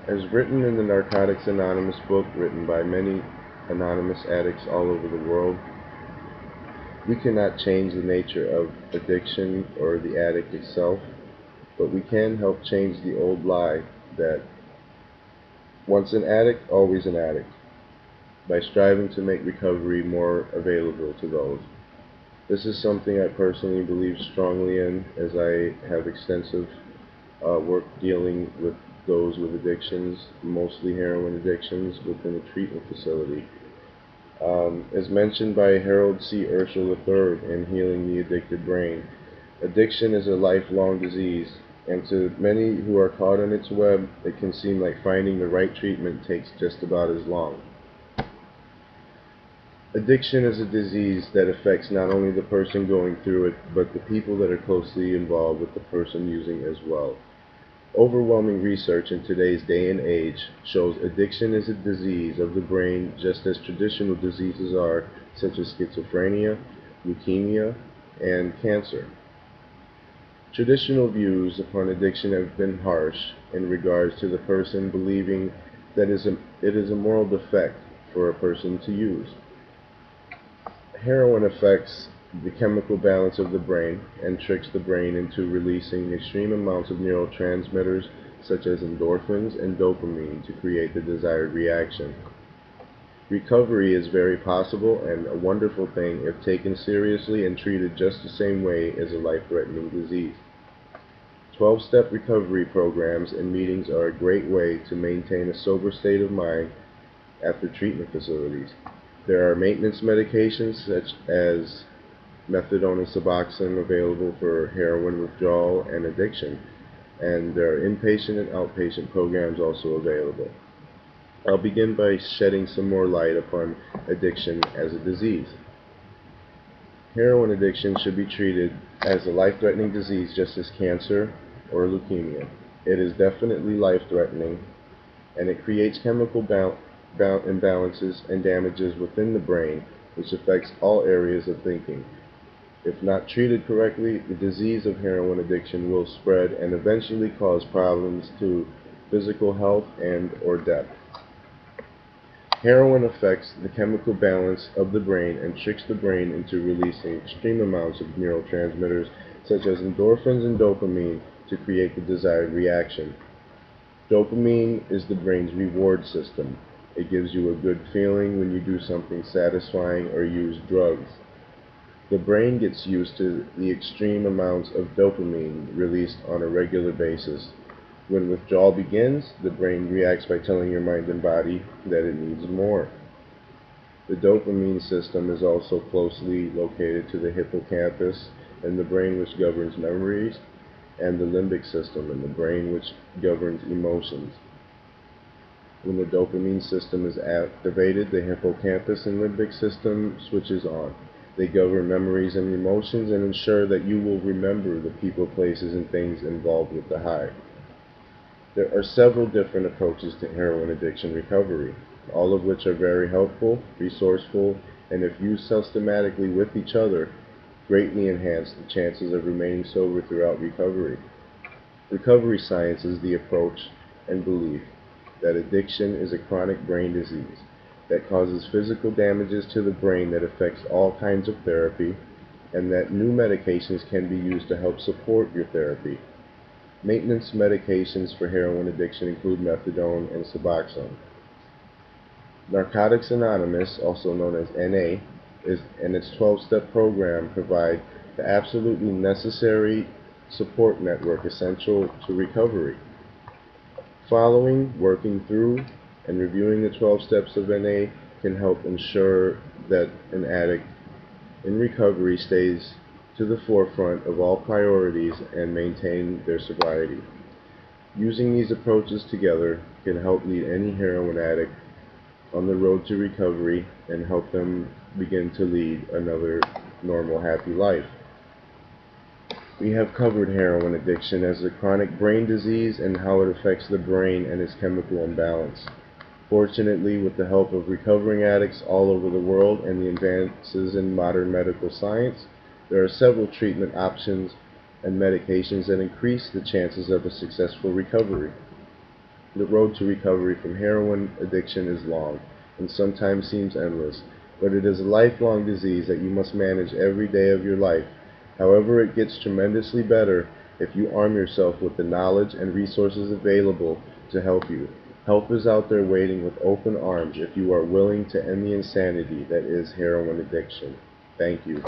As written in the Narcotics Anonymous book, written by many anonymous addicts all over the world, we cannot change the nature of addiction or the addict itself, but we can help change the old lie that once an addict, always an addict, by striving to make recovery more available to those. This is something I personally believe strongly in, as I have extensive work dealing with those with addictions, mostly heroin addictions, within a treatment facility. As mentioned by Harold C. Urschel III in Healing the Addicted Brain, addiction is a lifelong disease, and to many who are caught on its web, it can seem like finding the right treatment takes just about as long. Addiction is a disease that affects not only the person going through it, but the people that are closely involved with the person using as well. Overwhelming research in today's day and age shows addiction is a disease of the brain, just as traditional diseases are, such as schizophrenia, leukemia, and cancer. Traditional views upon addiction have been harsh in regards to the person believing that it is a moral defect for a person to use. Heroin affects the chemical balance of the brain and tricks the brain into releasing extreme amounts of neurotransmitters such as endorphins and dopamine to create the desired reaction. Recovery is very possible and a wonderful thing if taken seriously and treated just the same way as a life-threatening disease. 12-step recovery programs and meetings are a great way to maintain a sober state of mind after treatment facilities. There are maintenance medications such as methadone and Suboxone available for heroin withdrawal and addiction, and there are inpatient and outpatient programs also available. I'll begin by shedding some more light upon addiction as a disease. Heroin addiction should be treated as a life-threatening disease just as cancer or leukemia. It is definitely life-threatening, and it creates chemical imbalances and damages within the brain, which affects all areas of thinking. If not treated correctly, the disease of heroin addiction will spread and eventually cause problems to physical health and or death. Heroin affects the chemical balance of the brain and tricks the brain into releasing extreme amounts of neurotransmitters such as endorphins and dopamine to create the desired reaction. Dopamine is the brain's reward system. It gives you a good feeling when you do something satisfying or use drugs. The brain gets used to the extreme amounts of dopamine released on a regular basis. When withdrawal begins, the brain reacts by telling your mind and body that it needs more. The dopamine system is also closely located to the hippocampus in the brain, which governs memories, and the limbic system in the brain, which governs emotions. When the dopamine system is activated, the hippocampus and limbic system switches on. They govern memories and emotions and ensure that you will remember the people, places, and things involved with the high. There are several different approaches to heroin addiction recovery, all of which are very helpful, resourceful, and if used systematically with each other, greatly enhance the chances of remaining sober throughout recovery. Recovery science is the approach and belief that addiction is a chronic brain disease that causes physical damages to the brain that affects all kinds of therapy, and that new medications can be used to help support your therapy. Maintenance medications for heroin addiction include methadone and Suboxone. Narcotics Anonymous, also known as NA, and its 12-step program provide the absolutely necessary support network essential to recovery. Following, working through, and reviewing the 12 steps of NA can help ensure that an addict in recovery stays to the forefront of all priorities and maintain their sobriety. Using these approaches together can help lead any heroin addict on the road to recovery and help them begin to lead another normal, happy life. We have covered heroin addiction as a chronic brain disease and how it affects the brain and its chemical imbalance. Fortunately, with the help of recovering addicts all over the world and the advances in modern medical science, there are several treatment options and medications that increase the chances of a successful recovery. The road to recovery from heroin addiction is long, and sometimes seems endless, but it is a lifelong disease that you must manage every day of your life. However, it gets tremendously better if you arm yourself with the knowledge and resources available to help you. Help is out there waiting with open arms if you are willing to end the insanity that is heroin addiction. Thank you.